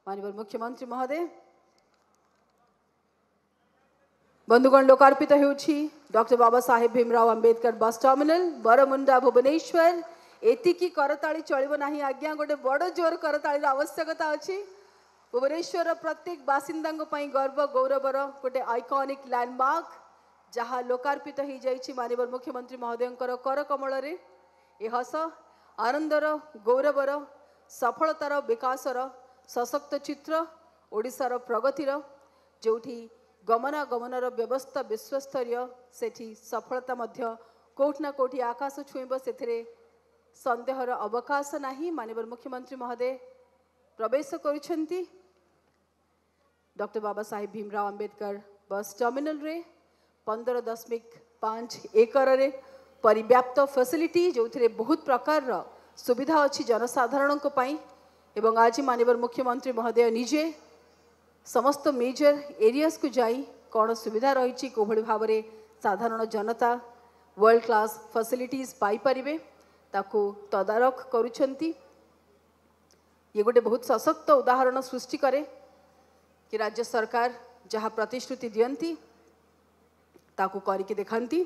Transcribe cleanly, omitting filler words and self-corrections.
माननीय मुख्यमंत्री महोदय बंधुगण लोकार्पित होउछि doctor Baba Saheb Bhimrao Ambedkar bus terminal Bermuda Bhubaneswar एतिकी करताली चलिबो नाही आज्ञा गोटे बड़ जोर करताली आवश्यकता अछि। भुवनेश्वर प्रत्येक बासिंदा गर्व गौरवर गोटे आइकॉनिक लैंडमार्क जहाँ लोकार्पित हो जाइछि माननीय मुख्यमंत्री महोदय कर कमल रे ए हस आनंदर गौरवर सफलतार विकासर सशक्त चित्र ओडिशार प्रगतिर जोठी गमनागमनर व्यवस्था विश्वस्तरीय सेठी सफलता मध्य कोठना कोठी आकाश छुईब से संदेहर अवकाश नहीं। माननीय मुख्यमंत्री महोदय प्रवेश करुछंती doctor Baba Saheb Bhimrao Ambedkar bus terminal रे 15.5 एकर रे परिव्याप्त फैसिलिटी जो थे बहुत प्रकार सुविधा अच्छी जनसाधारण एवं आज माननीय मुख्यमंत्री महोदय निजे समस्त मेजर एरियाज को जाई कौन सुविधा रही कोभली भाव में साधारण जनता वर्ल्ड क्लास फैसिलिटीज पाई परिबे ताकू तदारख करुछंती। ये गोटे बहुत सशक्त उदाहरण सृष्टि करे कि राज्य सरकार जहाँ प्रतिश्रुति दियंती ताकू करके देखांती।